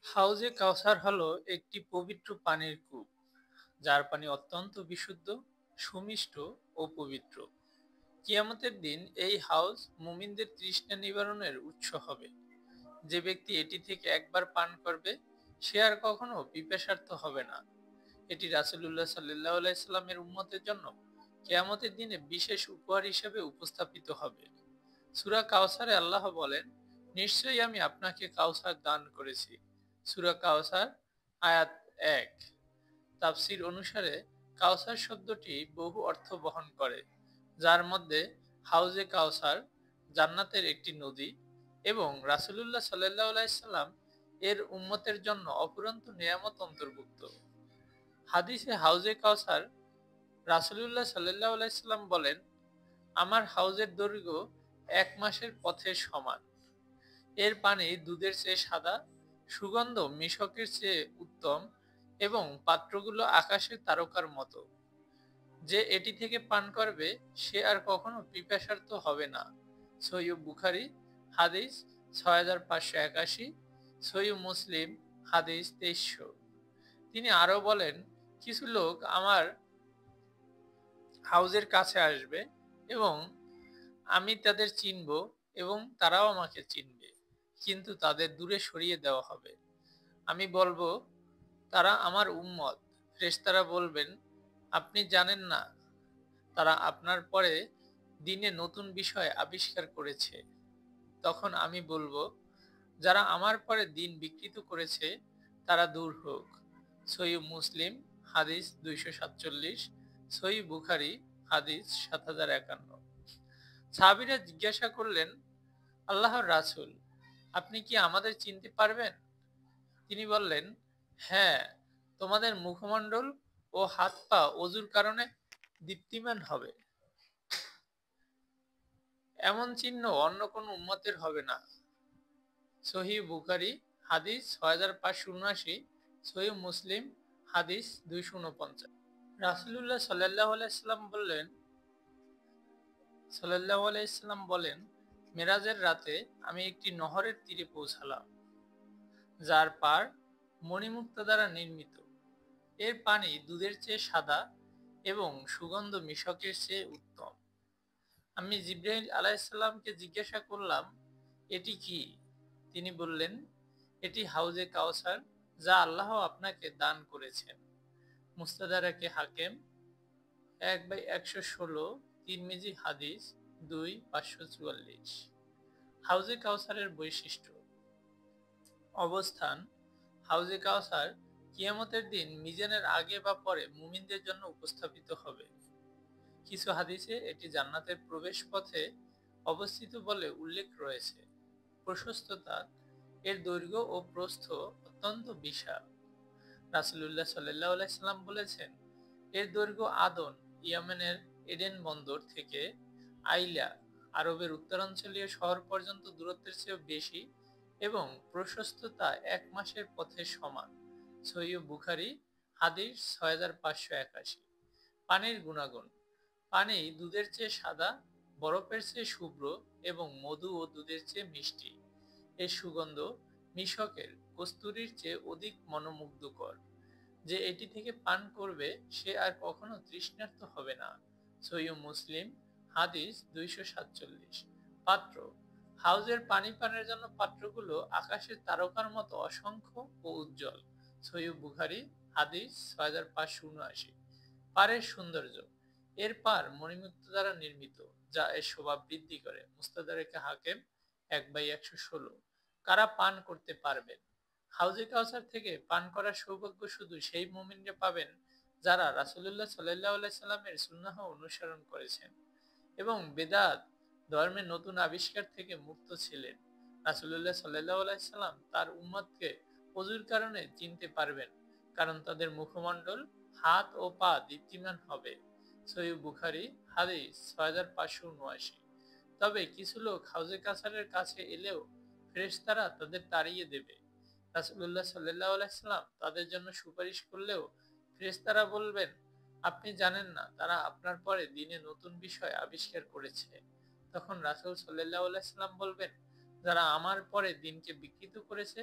হাউজে কাউসার হলো একটি পবিত্র পানির কূপ, যার পানি অত্যন্ত বিশুদ্ধ, সুমিষ্ট ও পবিত্র। কিয়ামতের দিন এই হাউজ মুমিনদের তৃষ্ণা নিবারণের উৎস হবে। যে ব্যক্তি এটি থেকে একবার পান করবে, সে আর কখনো পিপাসার্ত হবে না। এটি রাসূলুল্লাহ সাল্লাল্লাহু আলাইহি সাল্লামের উম্মতের জন্য কিয়ামতের দিনে বিশেষ উপহার হিসেবে উপস্থাপিত হবে। সূরা কাউসারে আল্লাহ বলেন, নিশ্চয়ই আমি আপনাকে কাউসার দান করেছি। সূরা কাউসার আয়াত ১। তাফসীর অনুসারে কাউসার শব্দটি বহু অর্থ বহন করে, যার মধ্যে হাউজে কাউসার জান্নাতের একটি নদী এবং রাসূলুল্লাহ সাল্লাল্লাহু আলাইহি সাল্লাম এর উম্মতের জন্য অফুরন্ত নেয়ামত অন্তর্ভুক্ত। হাদিসে হাউজে কাউসার রাসূলুল্লাহ সাল্লাল্লাহু আলাইহি সাল্লাম বলেন, আমার হাউজের দৈর্ঘ্য ১ মাসের পথের সমান। এর পানি দুধের চেয়ে সাদা, সুগন্ধ মিশকের চেয়ে উত্তম এবং পাত্রগুলো আকাশের তারকার মতো। যে এটি থেকে পান করবে, সে আর কখনো পিপাসার্ত হবে না। সহিহ বুখারী হাদিস ৬৫৮১, সহিহ মুসলিম হাদিস ২৩০০। তিনি আরো বলেন, কিছু লোক আমার হাউজের কাছে আসবে এবং আমি তাদের চিনব এবং তারাও আমাকে চিনবে, কিন্তু তাদের দূরে সরিয়ে দেওয়া হবে। আমি বলবো, তারা আমার উম্মত। ফেরেশতারা বলবেন, আপনি জানেন না তারা আপনার পরে দিনে নতুন বিষয় আবিষ্কার করেছে। তখন আমি বলবো, যারা আমার পরে দিন বিকৃত করেছে তারা দূর হোক। সহিহ মুসলিম হাদিস ২৪৭, সহিহ বুখারী হাদিস ৭০৫১। সাহাবীরা জিজ্ঞাসা করলেন, আল্লাহর রাসূল, আপনি কি আমাদের চিনতে পারবেন? তিনি বললেন, হ্যাঁ, তোমাদের মুখমণ্ডল ও হাত পা অজুর কারণে দীপ্তিমান হবে। এমন চিহ্ন অন্য কোন উম্মতের হবে না। সহিহ বুখারী হাদিস ৬৫৭৯, সহিহ মুসলিম হাদিস ২৪৯। রাসূলুল্লাহ সাল্লাল্লাহু আলাইহি সাল্লাম বলেন, মেরাজের রাতে আমি একটি নহরের তীরে পৌঁছালাম, যার পাড় মণিমুক্তা দ্বারা নির্মিত। এর পানি দুধের চেয়ে সাদা এবং সুগন্ধ মিশকের চেয়ে উত্তম। আমি জিবরাইল আলাইহিস সালামকে জিজ্ঞাসা করলাম, এটি কি? তিনি বললেন, এটি হাউজে কাউসার, যা আল্লাহ আপনাকে দান করেছেন। মুস্তাদরাকে হাকিম ১/১১৬, তিরমিজি হাদিস ২/৫৪৪। হাউজে কাউসারের বৈশিষ্ট্য। অবস্থান। হাউজে কাউসার কিয়ামতের দিন মিজানের আগে বা পরে মুমিনদের জন্য উপস্থাপিত হবে। কিছু হাদিসে এটি জান্নাতের প্রবেশ পথে অবস্থিত বলে উল্লেখ রয়েছে। প্রশস্ততা। এর দৈর্ঘ্য ও প্রস্থ অত্যন্ত বিশাল। রাসূলুল্লাহ সাল্লাল্লাহু আলাইহি সাল্লাম বলেছেন, এর দৈর্ঘ্য আদন, ইয়েমেনের এডেন বন্দর থেকে আইলা, আরবের উত্তরাঞ্চলীয় শহর পর্যন্ত দূরত্বের চেয়েও বেশি এবং প্রশস্ততা ১ মাসের পথের সমান। সহিহ বুখারী হাদিস ৬৫৮১। পানির গুণাগুণ। পানি দুধের চেয়ে সাদা, বরফের চেয়ে শুভ্র এবং মধু ও দুধের চেয়ে মিষ্টি। এর সুগন্ধ মিশকের কস্তুরীর চেয়ে অধিক মনোমুগ্ধকর। যে এটি থেকে পান করবে, সে আর কখনো তৃষ্ণার্ত হবে না। সহিহ মুসলিম হাদিস ২৪৭। পাত্র। হাউজের পানি পানের জন্য পাত্রগুলো আকাশের তারকার মতো অসংখ্য ও উজ্জ্বল। সহিহ বুখারী হাদিস ৬৫৭৯। পাড়ের সৌন্দর্য। এর পাড় মণিমুক্তা দ্বারা নির্মিত, যা এর শোভা বৃদ্ধি করে। মুস্তাদরাকে হাকিম ১/১১৬। কারা পান করতে পারবেন? হাউজে কাউসার থেকে পান করার সৌভাগ্য শুধু সেই মুমিনরা পাবেন যারা রাসূলুল্লাহ সাল্লাল্লাহু আলাইহি সাল্লামের সুন্নাহ অনুসরণ করেছেন এবং বেদাত ধর্মের নতুন আবিষ্কার থেকে মুক্ত ছিলেন। রাসূলুল্লাহ সাল্লাল্লাহু আলাইহি সাল্লাম তার উম্মতকে অজুর কারণে চিনতে পারবেন, কারণ তাদের মুখমণ্ডল, হাত ও পা দীপ্তিমান হবে। সহিহ বুখারী হাদিস ৬৫৭৯। তবে কিছু লোক হাউজে কাউসারের কাছে এলেও ফেরেশতারা তাদের তাড়িয়ে দেবে। রাসূলুল্লাহ সাল্লাল্লাহু আলাইহি সাল্লাম তাদের জন্য সুপারিশ করলেও ফেরেশতারা বলবেন, আপনি জানেন না তারা আপনার পরে দিনে নতুন বিষয় আবিষ্কার করেছে। তখন রাসূল সাল্লাল্লাহু আলাইহি সাল্লাম বলবেন, যারা আমার পরে দিনকে বিকৃত করেছে